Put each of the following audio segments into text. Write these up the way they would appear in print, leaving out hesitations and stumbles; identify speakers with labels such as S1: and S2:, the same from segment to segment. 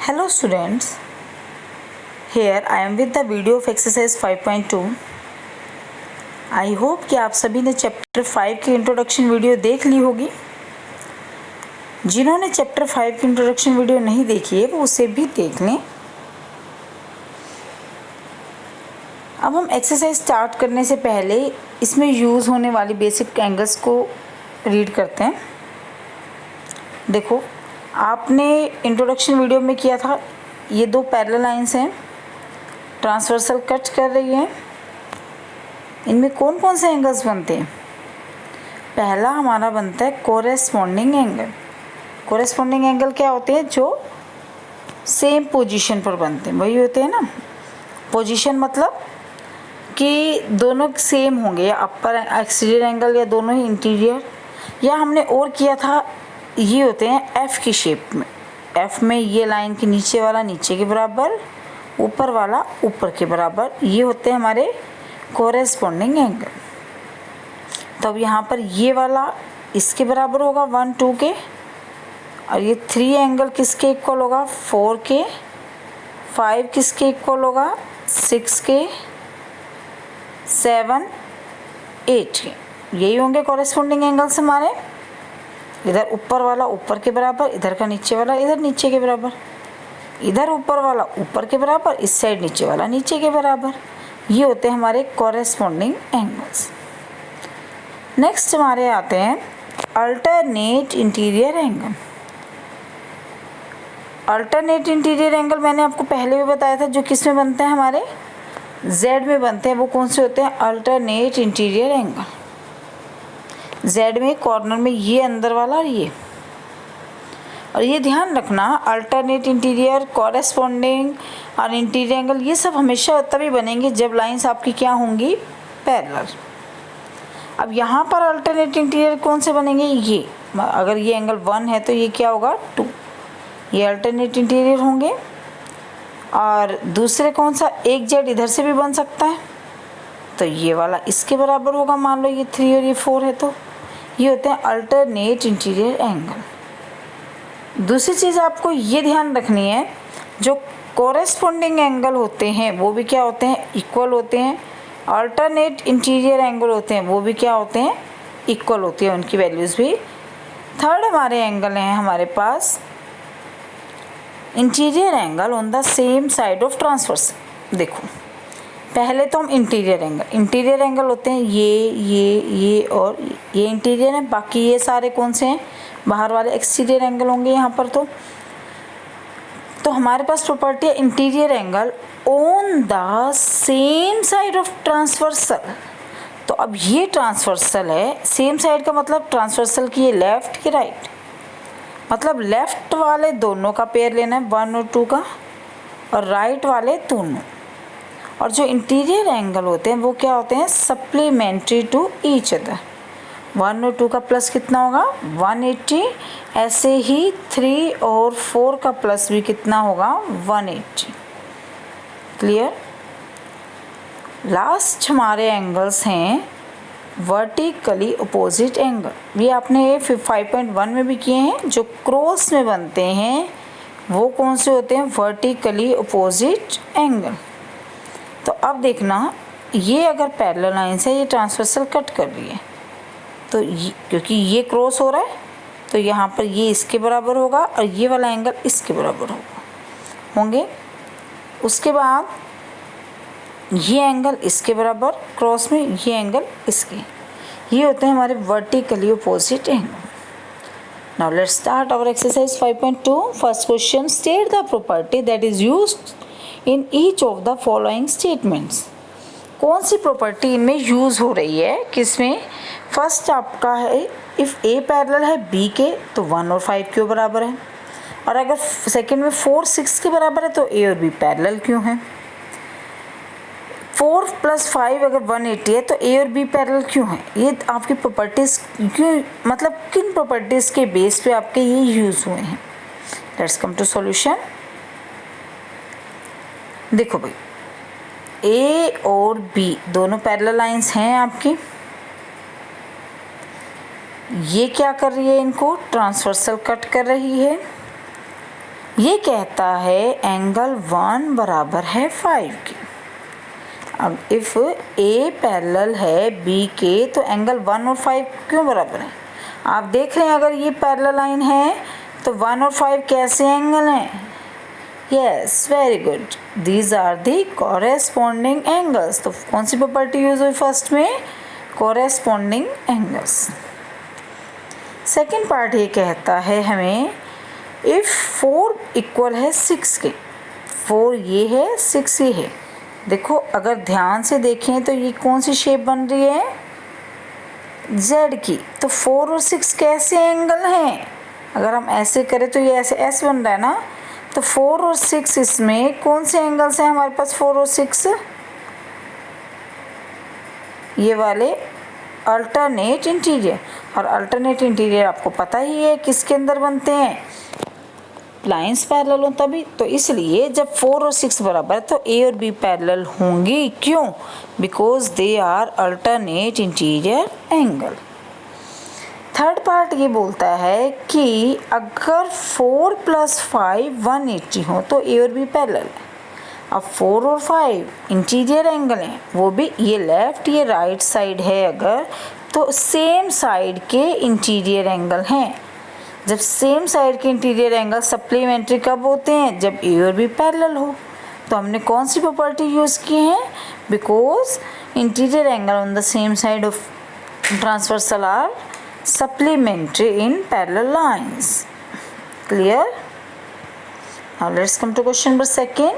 S1: Hello students, here I am with the video of exercise 5.2. I hope कि आप सभी ने चैप्टर 5 की इंट्रोडक्शन वीडियो देख ली होगी। जिन्होंने चैप्टर 5 की इंट्रोडक्शन वीडियो नहीं देखी है वो उसे भी देख लें। अब हम एक्सरसाइज स्टार्ट करने से पहले इसमें यूज़ होने वाली बेसिक एंगल्स को रीड करते हैं। देखो, आपने इंट्रोडक्शन वीडियो में किया था, ये दो पैरेलल लाइंस हैं, ट्रांसवर्सल कट कर रही हैं। इनमें कौन कौन से एंगल्स बनते हैं? पहला हमारा बनता है कोरेस्पॉन्डिंग एंगल। कोरेस्पॉन्डिंग एंगल क्या होते हैं? जो सेम पोजीशन पर बनते हैं, वही होते हैं ना। पोजीशन मतलब कि दोनों सेम होंगे, या अपर एक्सटीरियर एंगल या दोनों ही इंटीरियर। या हमने और किया था, ये होते हैं एफ़ की शेप में। एफ़ में ये लाइन के नीचे वाला नीचे के बराबर, ऊपर वाला ऊपर के बराबर, ये होते हैं हमारे कोरेस्पॉन्डिंग एंगल। तो अब यहाँ पर ये वाला इसके बराबर होगा 1 2 के, और ये 3 एंगल किसके इक्वल होगा? 4 के। 5 किसके इक्वल होगा? 6 के। 7 8 के। यही होंगे कोरेस्पॉन्डिंग एंगल्स हमारे। इधर ऊपर वाला ऊपर के बराबर, इधर का नीचे वाला इधर नीचे के बराबर, इधर ऊपर वाला ऊपर के बराबर, इस साइड नीचे वाला नीचे के बराबर। ये होते हैं हमारे कोरेस्पॉन्डिंग एंगल्स। नेक्स्ट हमारे आते हैं alternate interior angle. Alternate interior angle मैंने आपको पहले भी बताया था, जो किस में बनते हैं? हमारे जेड में बनते हैं। वो कौन से होते हैं? Alternate interior angle. जेड में कॉर्नर में ये अंदर वाला और ये ध्यान रखना, अल्टरनेट इंटीरियर, कॉरेस्पॉन्डिंग और इंटीरियर एंगल ये सब हमेशा तभी बनेंगे जब लाइंस आपकी क्या होंगी? पैरेलल। अब यहाँ पर अल्टरनेट इंटीरियर कौन से बनेंगे? ये, अगर ये एंगल 1 है तो ये क्या होगा? 2। ये अल्टरनेट इंटीरियर होंगे। और दूसरे कौन सा? एक जेड इधर से भी बन सकता है, तो ये वाला इसके बराबर होगा। मान लो ये 3 और ये 4 है, तो ये होते हैं अल्टरनेट इंटीरियर एंगल। दूसरी चीज़ आपको ये ध्यान रखनी है, जो कोरेस्पॉन्डिंग एंगल होते हैं वो भी क्या होते हैं? इक्वल होते हैं। अल्टरनेट इंटीरियर एंगल होते हैं वो भी क्या होते हैं? इक्वल होती है, उनकी वैल्यूज़ भी। थर्ड हमारे एंगल हैं हमारे पास interior angle on the same side of transversal. देखो, पहले तो हम इंटीरियर एंगल होते हैं ये और ये इंटीरियर है। बाकी ये सारे कौन से हैं? बाहर वाले एक्सटीरियर एंगल होंगे यहाँ पर। तो हमारे पास प्रॉपर्टी है interior angle on the same side of transversal. तो अब ये ट्रांसवर्सल है, सेम साइड का मतलब ट्रांसवर्सल की ये लेफ्ट की राइट, मतलब लेफ्ट वाले दोनों का पेयर लेना है, 1 और 2 का, और राइट वाले दोनों। और जो इंटीरियर एंगल होते हैं वो क्या होते हैं? Supplementary to each other. 1 और 2 का प्लस कितना होगा? 180। ऐसे ही 3 और 4 का प्लस भी कितना होगा? 180। क्लियर? लास्ट हमारे एंगल्स हैं वर्टिकली अपोजिट एंगल। ये आपने 5.1 में भी किए हैं। जो क्रॉस में बनते हैं वो कौन से होते हैं? Vertically opposite angle. तो अब देखना, ये अगर पैरेलल लाइंस है, ये ट्रांसवर्सल कट कर रही है, तो क्योंकि ये क्रॉस हो रहा है तो यहाँ पर ये इसके बराबर होगा और ये वाला एंगल इसके बराबर होंगे। उसके बाद ये एंगल इसके बराबर क्रॉस में, ये एंगल इसके, ये होते हैं हमारे vertically opposite angle. Now let's start our exercise 5.2। First question, state the property that is used in each of the following statements. कौन सी प्रॉपर्टी इनमें यूज़ हो रही है? किसमें? फर्स्ट आपका है, इफ़ ए पैरेलल है बी के तो 1 और 5 क्यों बराबर है? और अगर सेकंड में 4 6 के बराबर है तो ए और बी पैरेलल क्यों है? 4 + 5 अगर 180 है तो ए और बी पैरेलल क्यों है? ये आपकी प्रॉपर्टीज़ क्यों, मतलब किन प्रॉपर्टीज़ के बेस पे आपके ये यूज़ हुए हैं? Let's come to solution. देखो भाई, ए और बी दोनों पैरेलल लाइंस हैं आपकी। ये क्या कर रही है? इनको ट्रांसवर्सल कट कर रही है। ये कहता है एंगल 1 बराबर है 5 के। अब इफ़ ए पैरेलल है बी के तो एंगल 1 और 5 क्यों बराबर है? आप देख रहे हैं अगर ये पैरेलल लाइन है तो 1 और 5 कैसे एंगल हैं? Yes, very good, these are the corresponding angles. तो कौन सी प्रॉपर्टी यूज हुई फर्स्ट में? Corresponding angles. सेकेंड पार्ट ये कहता है हमें इफ़ 4 इक्वल है 6 के, 4 ये है 6 ये है। देखो अगर ध्यान से देखें तो ये कौन सी शेप बन रही है? Z की। तो 4 और 6 कैसे एंगल हैं? अगर हम ऐसे करें तो ये ऐसे S बन रहा है ना, तो 4 और 6 इसमें कौन से एंगल्स हैं हमारे पास? 4 और 6 ये वाले अल्टरनेट इंटीरियर, और अल्टरनेट इंटीरियर आपको पता ही है किसके अंदर बनते हैं? लाइंस पैरेलल हो तभी। तो इसलिए जब 4 और 6 बराबर है तो ए और बी पैरेलल होंगी। क्यों? Because they are alternate interior angle. Third part ये बोलता है कि अगर 4 + 5 180 हो तो ए और बी पैरेलल है। अब 4 और 5 इंटीरियर एंगल हैं, वो भी ये लेफ्ट ये राइट साइड है अगर, तो सेम साइड के इंटीरियर एंगल हैं। जब सेम साइड के इंटीरियर एंगल सप्लीमेंट्री कब होते हैं? जब ए और बी पैरेलल हो। तो हमने कौन सी प्रॉपर्टी यूज़ की है? Because interior angle on the same side of transversal are supplementary in parallel lines. Clear? Now let's come to question number 2.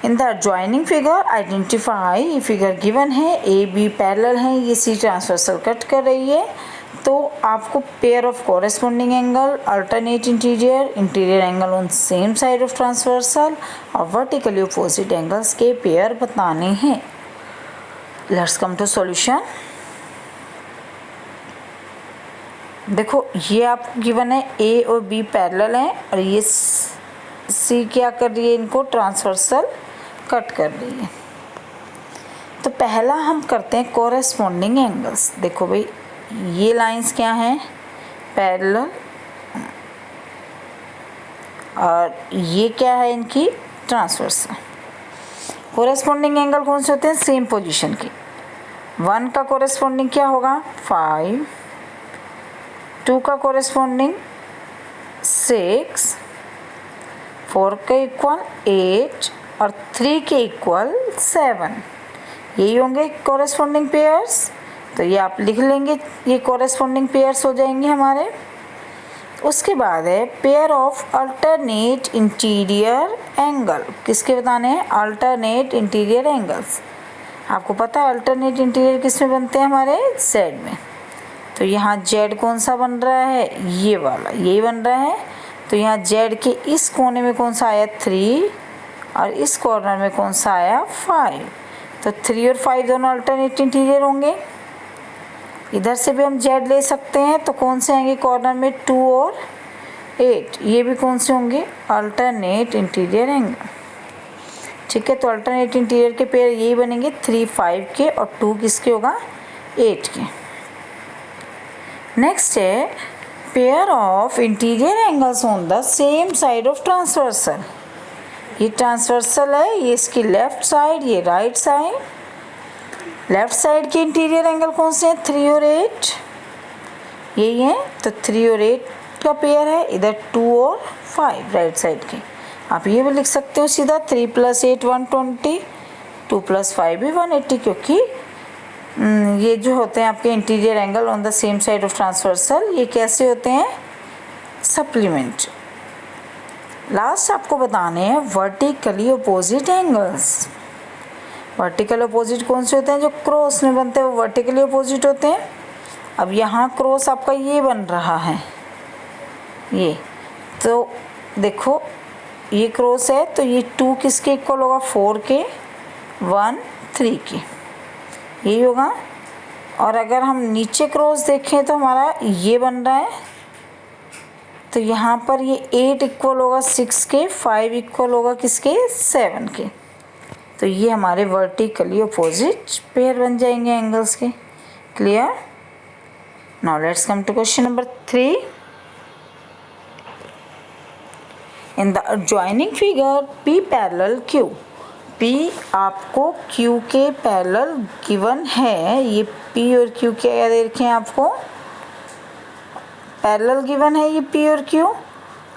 S1: In the adjoining figure identify, ये figure given है A B parallel है, ये C transversal cut कर रही है, तो आपको pair of corresponding angle, alternate interior, interior angle on same side of transversal और vertically opposite angles के pair बताने हैं। Let's come to solution. देखो ये आपको गिवन है ए और बी पैरेलल हैं और ये सी क्या कर रही है? इनको ट्रांसवर्सल कट कर रही है। तो पहला हम करते हैं कॉरेस्पॉन्डिंग एंगल्स। देखो भाई ये लाइंस क्या हैं? पैरेलल, और ये क्या है इनकी? ट्रांसवर्सल। कॉरेस्पॉन्डिंग एंगल कौन से होते हैं? सेम पोजीशन के। 1 का कॉरेस्पॉन्डिंग क्या होगा? 5, 2 का कॉरेस्पॉन्डिंग 6, 4 के इक्वल 8 और 3 के इक्वल 7। यही होंगे कॉरेस्पॉन्डिंग पेयर्स। तो ये आप लिख लेंगे, ये कॉरेस्पॉन्डिंग पेयर्स हो जाएंगे हमारे। उसके बाद है pair of alternate interior angle. किसके बताने हैं? Alternate interior angles. आपको पता है अल्टरनेट इंटीरियर किस में बनते हैं? हमारे Z में। तो यहाँ Z कौन सा बन रहा है? ये वाला, यही बन रहा है। तो यहाँ Z के इस कोने में कौन सा आया? 3, और इस कॉर्नर में कौन सा आया? 5। तो 3 और 5 दोनों अल्टरनेट इंटीरियर होंगे। इधर से भी हम Z ले सकते हैं, तो कौन से आएंगे कॉर्नर में? 2 और 8। ये भी कौन से होंगे? Alternate interior angle. ठीक है, तो अल्टरनेट इंटीरियर के पेयर यही बनेंगे, 3 5 के और 2 किसके होगा? 8 के। नेक्स्ट है pair of interior angles on the same side of transversal. ये ट्रांसवर्सल है, ये इसकी लेफ्ट साइड, ये राइट साइड। लेफ्ट साइड के इंटीरियर एंगल कौन से हैं? 3 और 8 यही है। तो 3 और 8 का पेयर है। इधर 2 और 5 राइट साइड के। आप ये भी लिख सकते हो सीधा 3 + 8 120, 2 + 5 भी 180, क्योंकि ये जो होते हैं आपके interior angle on the same side of transversal, ये कैसे होते हैं? सप्लीमेंट। लास्ट आपको बताने हैं vertically opposite angles. Vertical opposite कौन से होते हैं? जो क्रॉस में बनते हैं वो वर्टिकली अपोजिट होते हैं। अब यहाँ क्रॉस आपका ये बन रहा है, ये तो देखो ये क्रॉस है, तो ये 2 किसके इक्वल होगा? 4 के, 1 3 के, यही होगा। और अगर हम नीचे क्रॉस देखें तो हमारा ये बन रहा है, तो यहाँ पर ये 8 इक्वल होगा 6 के, 5 इक्वल होगा किसके? 7 के। तो ये हमारे वर्टिकली अपोजिट पेयर बन जाएंगे एंगल्स के। Clear? Now let's come to question number 3। In the adjoining figure P parallel Q, P आपको Q के पैरेलल गिवन है, ये P और Q क्या दे रखे हैं आपको, पैरेलल गिवन है ये P और Q,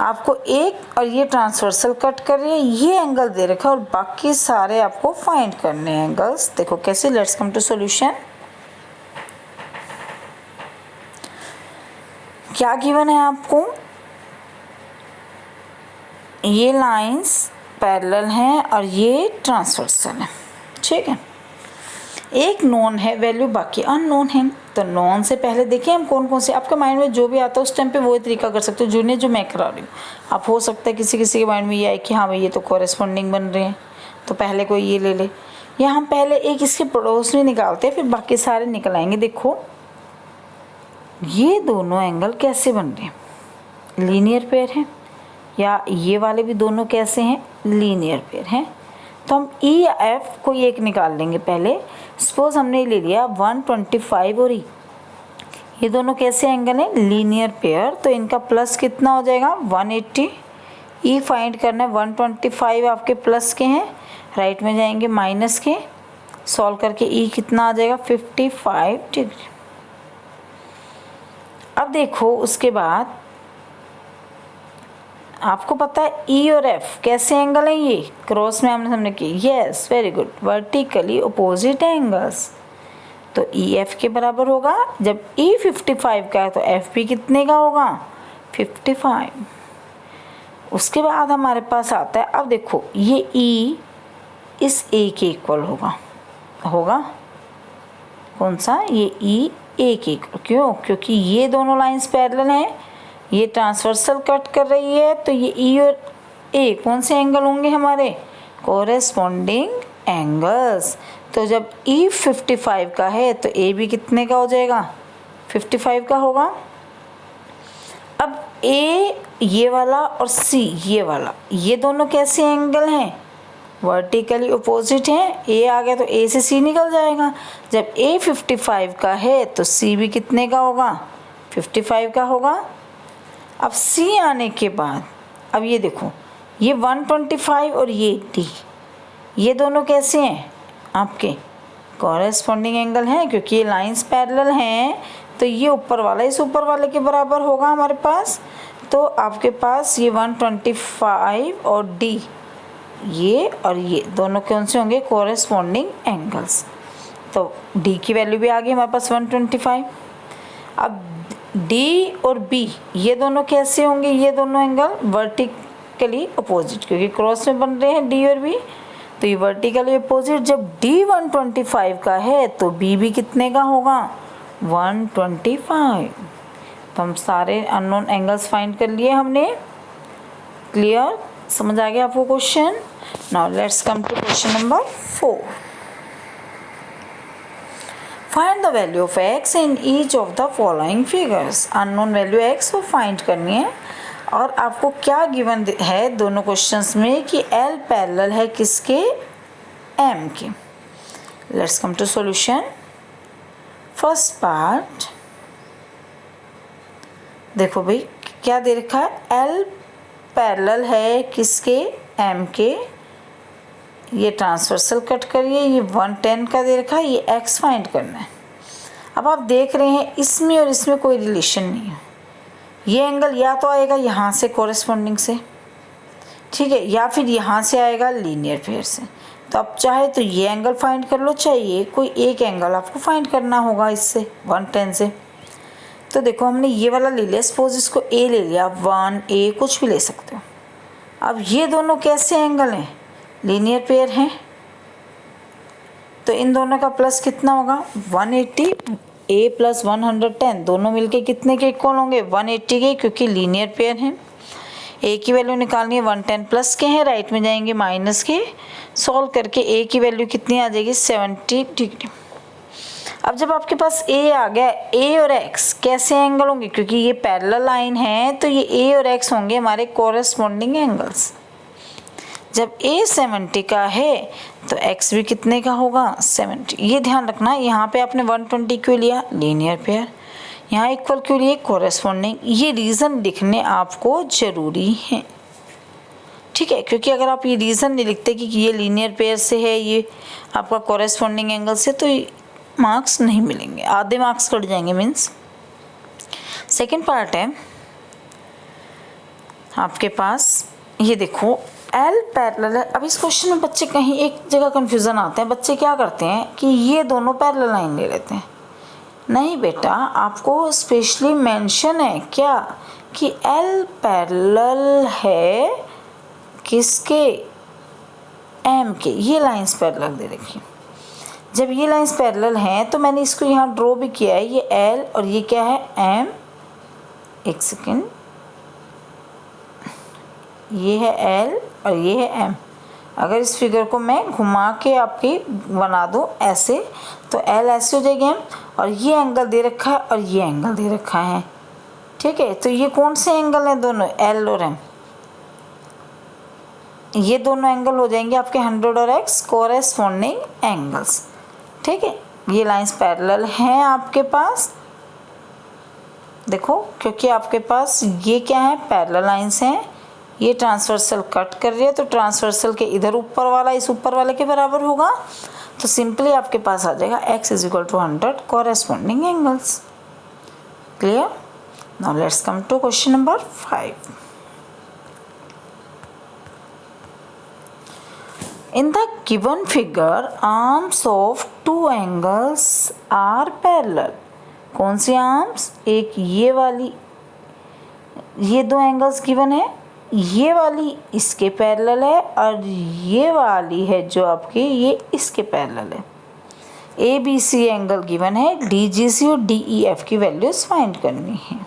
S1: आपको एक और ये ट्रांसवर्सल कट कर रही है, ये एंगल दे रखा है और बाकी सारे आपको फाइंड करने हैं एंगल्स। देखो कैसे, लेट्स कम टू सॉल्यूशन। क्या गिवन है आपको, ये लाइंस पैरेलल हैं और ये ट्रांसवर्सल है, ठीक है। एक नोन है वैल्यू, बाकी अननोन है। तो नोन से पहले देखिए हम कौन कौन से, आपके माइंड में जो भी आता है उस टाइम पे वही तरीका कर सकते हो, जूनियर जो मैं करा रही हूँ। आप हो सकता है किसी किसी के माइंड में ये आए कि हाँ भाई ये तो कॉरेस्पॉन्डिंग बन रहे हैं, तो पहले कोई ये ले ले, या हम पहले एक इसके पड़ोस में निकालते हैं फिर बाकी सारे निकल आएंगे। देखो ये दोनों एंगल कैसे बन रहे हैं, लीनियर पेयर हैं, या ये वाले भी दोनों कैसे हैं, लीनियर पेयर हैं। तो हम E या F कोई एक निकाल लेंगे पहले। सपोज हमने ले लिया 125 और E, ये दोनों कैसे एंगल हैं, लीनियर पेयर, तो इनका प्लस कितना हो जाएगा 180। E फाइंड करना है, 125 आपके प्लस के हैं, राइट में जाएंगे माइनस के, सॉल्व करके E कितना आ जाएगा 55 डिग्री। अब देखो उसके बाद आपको पता है E और F कैसे एंगल हैं, ये क्रॉस में हमने हमने की, yes very good, vertically opposite angles. तो EF के बराबर होगा, जब E 55 का है तो F भी कितने का होगा 55। उसके बाद हमारे पास आता है, अब देखो ये E इस A के इक्वल होगा कौन सा, ये E A के इक्वल, क्यों, क्योंकि ये दोनों लाइंस पैरेलल हैं, ये ट्रांसवर्सल कट कर रही है, तो ये E और A कौन से एंगल होंगे हमारे, कोरेस्पॉन्डिंग एंगल्स। तो जब E 55 का है तो A भी कितने का हो जाएगा 55 का होगा। अब A ये वाला और C ये वाला, ये दोनों कैसे एंगल हैं, वर्टिकली अपोजिट हैं। A आ गया तो A से C निकल जाएगा, जब A 55 का है तो C भी कितने का होगा 55 का होगा। अब C आने के बाद अब ये देखो, ये 125 और ये D, ये दोनों कैसे हैं आपके कॉरेस्पॉन्डिंग एंगल हैं, क्योंकि ये लाइंस पैरेलल हैं, तो ये ऊपर वाला इस ऊपर वाले के बराबर होगा हमारे पास। तो आपके पास ये 125 और D, ये और ये दोनों कौन से होंगे कॉरेस्पॉन्डिंग एंगल्स। तो D की वैल्यू भी आ गई हमारे पास 125। अब D और B ये दोनों कैसे होंगे, ये दोनों एंगल वर्टिकली अपोजिट, क्योंकि क्रॉस में बन रहे हैं D और B, तो ये वर्टिकली अपोजिट। जब D 125 का है तो B भी कितने का होगा 125। तो हम सारे अननोन एंगल्स फाइंड कर लिए हमने, क्लियर, समझ आ गया आपको question. Now let's come to question number 4। Find the value of x in each of the following figures. Unknown value x को फाइंड करनी है, और आपको क्या गिवन है दोनों क्वेश्चंस में कि L पैरेलल है किसके, M के। Let's come to solution. First part देखो भाई क्या दे रखा है, L पैरेलल है किसके, M के, ये ट्रांसवर्सल कट करिए, ये 110 का दे रखा है, ये x फाइंड करना है। अब आप देख रहे हैं इसमें और इसमें कोई रिलेशन नहीं है, ये एंगल या तो आएगा यहाँ से कॉरेस्पॉन्डिंग से, ठीक है, या फिर यहाँ से आएगा लीनियर पेयर से। तो आप चाहे तो ये एंगल फाइंड कर लो, चाहिए कोई एक एंगल आपको फाइंड करना होगा इससे 110 से। तो देखो हमने ये वाला ले लिया, सपोज इसको A ले लिया, 1A कुछ भी ले सकते हो। अब ये दोनों कैसे एंगल हैं, लीनियर पेयर हैं, तो इन दोनों का प्लस कितना होगा 180, A प्लस 110 दोनों मिलके कितने के इक्वल होंगे 180 के, क्योंकि लीनियर पेयर हैं। A की वैल्यू निकालनी है, 110 प्लस के हैं, राइट में जाएंगे माइनस के, सॉल्व करके A की वैल्यू कितनी आ जाएगी 70 डिग्री। अब जब आपके पास A आ गया, A और X कैसे एंगल होंगे, क्योंकि ये पैरेलल लाइन है तो ये A और X होंगे हमारे कॉरेस्पॉन्डिंग एंगल्स। जब A 70 का है तो X भी कितने का होगा 70। ये ध्यान रखना, यहाँ पे आपने 120 क्यों लिया, लीनियर पेयर, यहाँ इक्वल क्यों लिए, कॉरेस्पॉन्डिंग। ये रीज़न लिखने आपको ज़रूरी है। ठीक है, क्योंकि अगर आप ये रीज़न नहीं लिखते कि ये लीनियर पेयर से है, ये आपका कॉरेस्पॉन्डिंग एंगल से, तो मार्क्स नहीं मिलेंगे, आधे मार्क्स कट जाएंगे मीन्स। सेकेंड पार्ट है आपके पास, ये देखो एल पैरेलल है। अब इस क्वेश्चन में बच्चे कहीं एक जगह कन्फ्यूज़न आता है, बच्चे क्या करते हैं कि ये दोनों पैरेलल लाइन ले लेते हैं। नहीं बेटा, आपको स्पेशली मेंशन है क्या कि एल पैरेलल है किसके, एम के। ये लाइंस पैरेलल दे रखी। जब ये लाइंस पैरेलल हैं तो मैंने इसको यहाँ ड्रॉ भी किया है, ये एल और ये क्या है एम। एक सेकेंड, ये है एल और ये है एम। अगर इस फिगर को मैं घुमा के आपकी बना दूँ ऐसे, तो एल ऐसे हो जाएगी एम, और ये एंगल दे रखा है और ये एंगल दे रखा है। ठीक है, तो ये कौन से एंगल हैं दोनों, एल और एम। ये दोनों एंगल हो जाएंगे आपके 100 और x कॉरेस्पॉन्डिंग एंगल्स। ठीक है, ये लाइंस पैरेलल हैं आपके पास। देखो, क्योंकि आपके पास ये क्या है, पैरेलल लाइंस हैं, ये ट्रांसवर्सल कट कर रही है, तो ट्रांसवर्सल के इधर ऊपर वाला इस ऊपर वाले के बराबर होगा, तो सिंपली आपके पास आ जाएगा x = 100 corresponding angles. Clear? Now let's come to question number 5। In the given figure, arms of two angles are parallel. कौन सी आर्म्स, एक ये वाली, ये दो एंगल्स गिवन है, ये वाली इसके पैरेलल है और ये वाली है जो आपकी ये इसके पैरेलल है। A B C angle given है, डी जी सी और डी ई एफ की वैल्यूज फाइंड करनी है।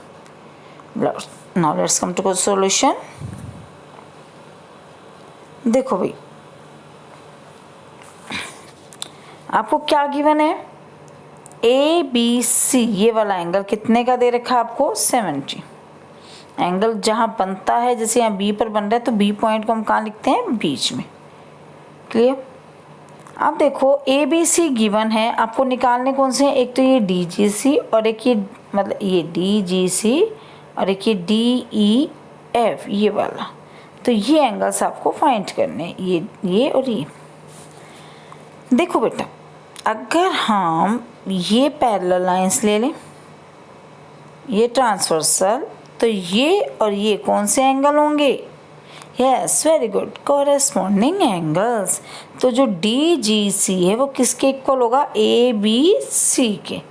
S1: Now let's come to solution. देखो भाई, आपको क्या गिवन है, ए बी सी ये वाला एंगल कितने का दे रखा है आपको, 70। एंगल जहाँ बनता है, जैसे यहाँ बी पर बन रहा है, तो बी पॉइंट को हम कहाँ लिखते हैं, बीच में। क्लियर? अब देखो ए बी सी गिवन है, आपको निकालने कौन से हैं, एक तो ये डी जी सी और एक ये मतलब ये डी जी सी और एक ये डी ई एफ ये वाला। तो ये एंगल्स आपको फाइंड करने हैं, ये और ये। देखो बेटा, अगर हम ये पैरेलल लाइंस ले लें, ये ट्रांसवर्सल, तो ये और ये कौन से एंगल होंगे, yes very good, corresponding angles. तो जो डी जी सी है वो किसके इक्वल होगा, ए बी सी के।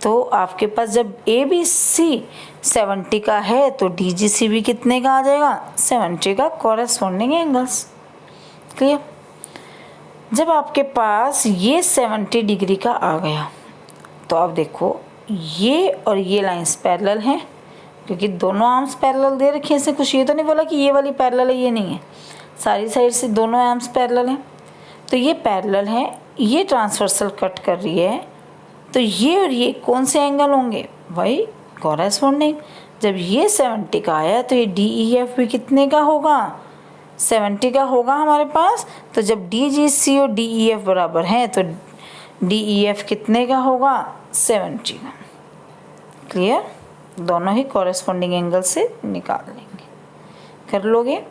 S1: तो आपके पास जब ए बी सी 70 का है तो डी जी सी भी कितने का आ जाएगा, 70 का कॉरेस्पॉन्डिंग एंगल्स। क्लियर? जब आपके पास ये 70 डिग्री का आ गया, तो अब देखो ये और ये लाइंस पैरेलल हैं, क्योंकि दोनों आर्म्स पैरेलल दे रखे हैं। इससे कुछ ये तो नहीं बोला कि ये वाली पैरेलल है, ये नहीं है, सारी साइड से दोनों आर्म्स पैरेलल हैं। तो ये पैरेलल है, ये ट्रांसवर्सल कट कर रही है, तो ये और ये कौन से एंगल होंगे भाई, कॉरेस्पॉन्डिंग। जब ये 70 का आया तो ये डी ई एफ भी कितने का होगा, 70 का होगा हमारे पास। तो जब डी जी सी और डी ई एफ बराबर हैं तो डी ई एफ कितने का होगा, 70 का। क्लियर? दोनों ही कॉरेस्पॉन्डिंग एंगल से निकाल लेंगे, कर लोगे।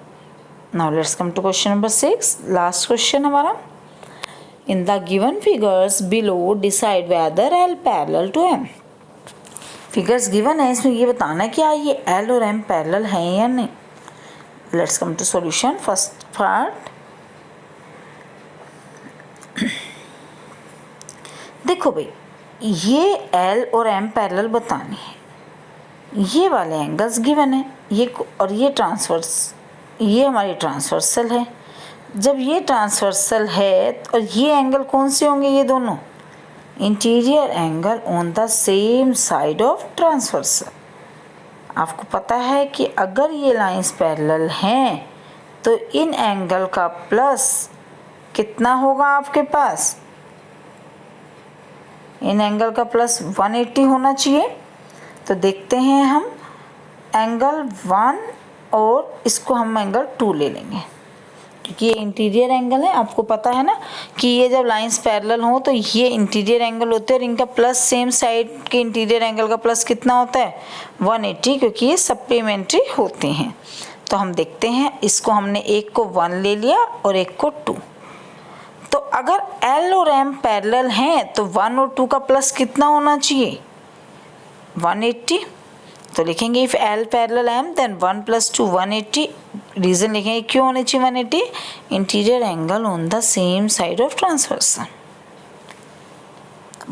S1: Now let's come to question number 6, last question हमारा। In the given figures below decide whether L parallel to M. Figures given है, इसमें ये बताना है कि ये एल और एम पैरेलल हैं या नहीं। Let's come to solution. First part, देखो भाई, ये एल और एम पैरेलल बतानी है, ये वाले एंगल्स गिवन है, ये और ये ट्रांसवर्स, ये हमारी ट्रांसवर्सल है। जब ये ट्रांसवर्सल है और ये एंगल कौन से होंगे, ये दोनों interior angle on the same side of transversal. आपको पता है कि अगर ये लाइंस पैरेलल हैं तो इन एंगल का प्लस कितना होगा आपके पास, इन एंगल का प्लस 180 होना चाहिए। तो देखते हैं हम एंगल 1 और इसको हम एंगल 2 ले लेंगे, क्योंकि ये इंटीरियर एंगल है। आपको पता है ना कि ये जब लाइंस पैरेलल हो तो ये इंटीरियर एंगल होते हैं और इनका प्लस सेम साइड के इंटीरियर एंगल का प्लस कितना होता है, 180, क्योंकि ये सप्लीमेंट्री होते हैं। तो हम देखते हैं, इसको हमने एक को 1 ले लिया और एक को 2। तो अगर L और M पैरेलल हैं तो 1 और 2 का प्लस कितना होना चाहिए? 180। तो लिखेंगे if L parallel M then 1 + 2 180। Reason लिखेंगे क्यों होनी चाहिए 180? Interior angle on the same side of transversal.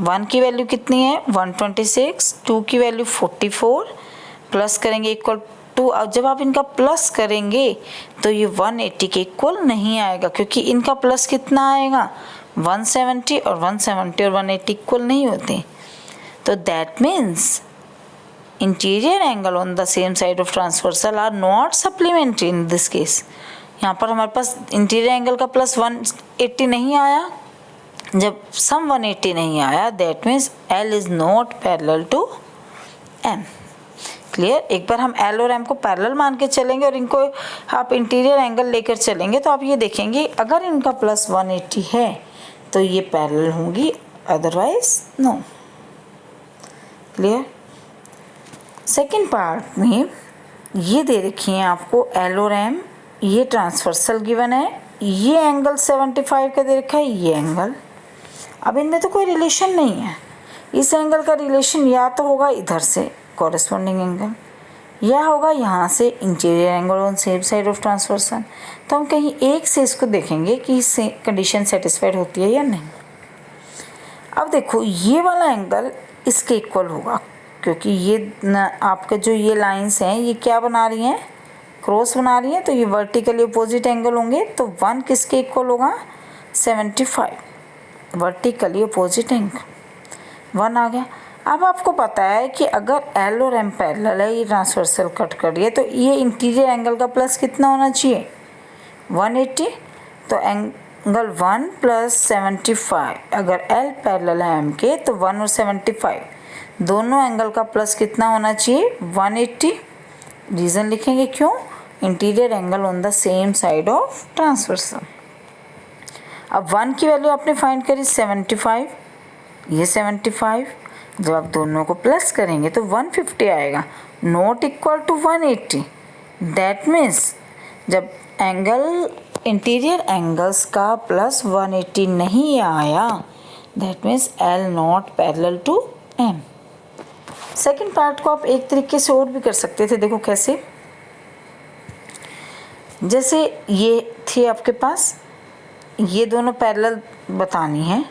S1: 1 की वैल्यू कितनी है? 126। 2 की वैल्यू 44। प्लस करेंगे इक्वल टू। अब जब आप इनका प्लस करेंगे तो ये 180 के इक्वल नहीं आएगा, क्योंकि इनका प्लस कितना आएगा? 170, और 170 और 180 इक्वल नहीं होते। तो that means interior angle on the same side of transversal are not supplementary in this case. यहाँ पर हमारे पास इंटीरियर एंगल का प्लस 180 नहीं आया। जब सम 180 नहीं आया, that means L is not parallel to M। Clear? एक बार हम L और M को पैरेलल मान के चलेंगे और इनको आप इंटीरियर एंगल लेकर चलेंगे तो आप ये देखेंगे अगर इनका प्लस 180 है तो ये पैरेलल होंगी, otherwise no. Clear? Second part में ये दे रखी है आपको L और M, ये ट्रांसवर्सल गिवन है, ये एंगल 75 का दे रखा है, ये एंगल। अब इनमें तो कोई रिलेशन नहीं है। इस एंगल का रिलेशन या तो होगा इधर से कॉरेस्पॉन्डिंग एंगल, या होगा यहाँ से interior angle on same side of transversal. तो हम कहीं एक से इसको देखेंगे कि इससे कंडीशन सेटिस्फाइड होती है या नहीं। अब देखो ये वाला एंगल इसके इक्वल होगा, क्योंकि ये आपका जो ये लाइंस हैं ये क्या बना रही हैं? क्रॉस बना रही हैं, तो ये वर्टिकली अपोजिट एंगल होंगे। तो 1 किसके इक्वल होगा? 75। वर्टिकली अपोजिट एंगल 1 आ गया। अब आपको पता है कि अगर L और M पैरेलल है, ये ट्रांसवर्सल कट कर रही है, तो ये इंटीरियर एंगल का प्लस कितना होना चाहिए? 180। तो एंगल 1 + 75, अगर L पैरेलल है M के तो 1 और 75 दोनों एंगल का प्लस कितना होना चाहिए? 180। रीज़न लिखेंगे क्यों? Interior angle on the same side of transversal. अब 1 की वैल्यू आपने फाइंड करी 75, ये 75। जब आप दोनों को प्लस करेंगे तो 150 आएगा, not equal to 180। That means जब एंगल इंटीरियर एंगल्स का प्लस 180 नहीं आया, that means L not parallel to M। Second part को आप एक तरीके से और भी कर सकते थे। देखो कैसे, जैसे ये थी आपके पास, ये दोनों पैरेलल बतानी है,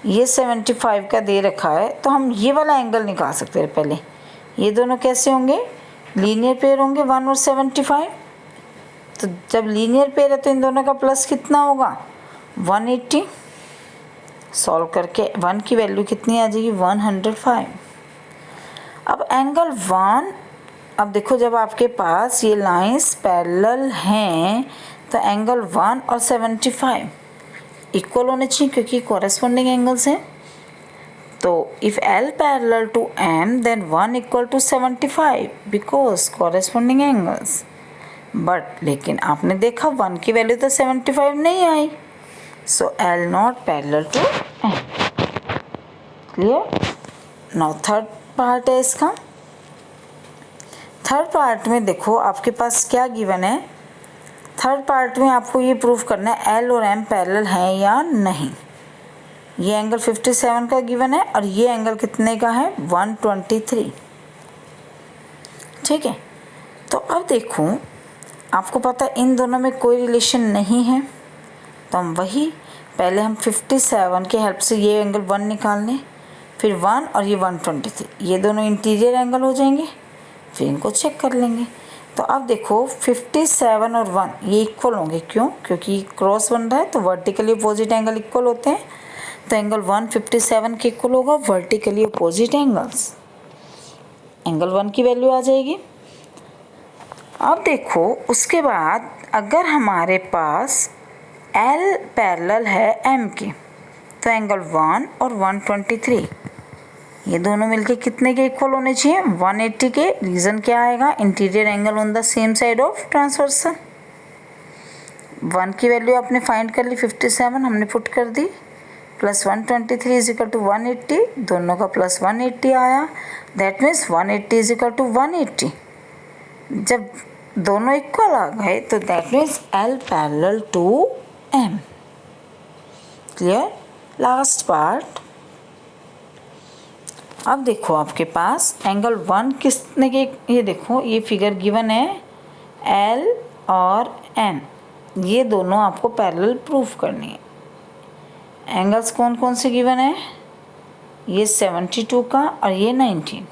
S1: ये 75 का दे रखा है, तो हम ये वाला एंगल निकाल सकते हैं। पहले ये दोनों कैसे होंगे? लीनियर पेयर होंगे 1 और 75। तो जब लीनियर पेयर है तो इन दोनों का प्लस कितना होगा? 180। सॉल्व करके 1 की वैल्यू कितनी आ जाएगी? 105। अब एंगल 1, अब देखो जब आपके पास ये लाइंस पैरेलल हैं तो एंगल 1 और 75 इक्वल होने चाहिए, क्योंकि कॉरेस्पॉन्डिंग एंगल्स हैं। तो if L parallel to M then 1 equal to 75 because corresponding angles. But लेकिन आपने देखा 1 की वैल्यू तो 75 नहीं आई, so L not parallel to M। Clear? Now third part है इसका। थर्ड पार्ट में देखो आपके पास क्या गिवन है। थर्ड पार्ट में आपको ये प्रूफ करना है L और M पैरेलल हैं या नहीं। ये एंगल 57 का गिवन है और ये एंगल कितने का है? 123। ठीक है, तो अब देखो आपको पता है इन दोनों में कोई रिलेशन नहीं है, तो हम वही पहले हम 57 के हेल्प से ये एंगल 1 निकाल लें, फिर 1 और ये 123, ये दोनों इंटीरियर एंगल हो जाएंगे, फिर इनको चेक कर लेंगे। तो अब देखो 57 और 1 ये इक्वल होंगे, क्यों? क्योंकि क्रॉस बन रहा है तो वर्टिकली अपोजिट एंगल इक्वल होते हैं। तो एंगल 157 के इक्वल होगा वर्टिकली अपोजिट एंगल्स। एंगल 1 की वैल्यू आ जाएगी। अब देखो उसके बाद अगर हमारे पास L पैरेलल है M के, तो एंगल 1 और 123 ये दोनों मिलके कितने के इक्वल होने चाहिए? 180 के। रीज़न क्या आएगा? Interior angle on the same side of transversal. 1 की वैल्यू आपने फाइंड कर ली 57, हमने पुट कर दी, प्लस 123 इज इक्वल टू 180, दोनों का प्लस 180 आया। That means 180 is equal to 180। जब दोनों इक्वल आ गए तो that means L parallel to M। Clear? Last part. अब देखो आपके पास एंगल 1 किसने के, ये देखो ये फिगर गिवन है L और M, ये दोनों आपको पैरेलल प्रूफ करनी है। एंगल्स कौन कौन से गिवन है? ये 72 का और ये 19,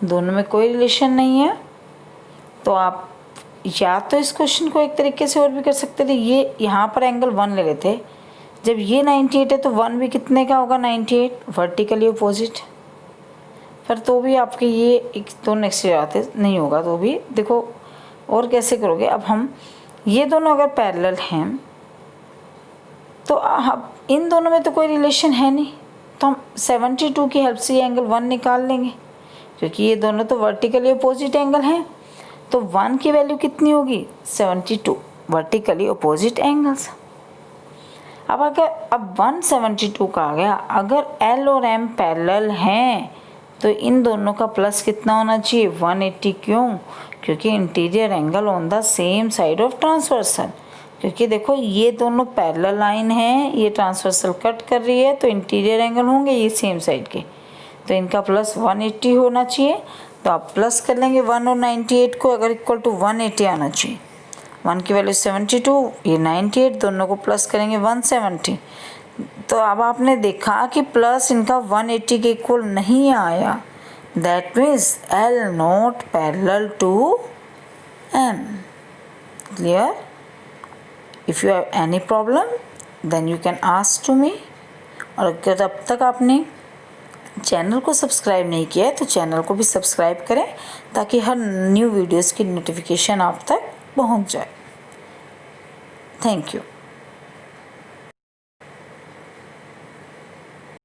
S1: दोनों में कोई रिलेशन नहीं है। तो आप या तो इस क्वेश्चन को एक तरीके से और भी कर सकते थे, ये यहाँ पर एंगल 1 ले लेते, जब ये 98 है तो 1 भी कितने का होगा? 98, वर्टिकली अपोजिट। पर तो भी आपके ये एक तो नेक्स्ट आते नहीं होगा, तो भी देखो और कैसे करोगे। अब हम ये दोनों अगर पैरेलल हैं तो अब इन दोनों में तो कोई रिलेशन है नहीं, तो हम 72 की हेल्प से ये एंगल 1 निकाल लेंगे, क्योंकि ये दोनों तो वर्टिकली अपोजिट एंगल हैं। तो 1 की वैल्यू कितनी होगी? 72, वर्टिकली अपोजिट एंगल्स। अब अगर 172 का आ गया, अगर L और M पैरेलल हैं तो इन दोनों का प्लस कितना होना चाहिए? 180। क्यों? क्योंकि interior angle on the same side of transversal. क्योंकि देखो ये दोनों पैरेलल लाइन है, ये ट्रांसवर्सल कट कर रही है, तो इंटीरियर एंगल होंगे ये सेम साइड के, तो इनका प्लस 180 होना चाहिए। तो आप प्लस कर लेंगे 1 और 98 को, अगर इक्वल टू 180 आना चाहिए। 1 की वैल्यू 72, ये 98, दोनों को प्लस करेंगे 170। तो अब आपने देखा कि प्लस इनका 180 के इक्वल नहीं आया, that means L not parallel to M। Clear? If you have any problem then you can ask to me. और अगर अब तक आपने चैनल को सब्सक्राइब नहीं किया है तो चैनल को भी सब्सक्राइब करें, ताकि हर न्यू वीडियोस की नोटिफिकेशन आप तक पहुंच जाए। Thank you.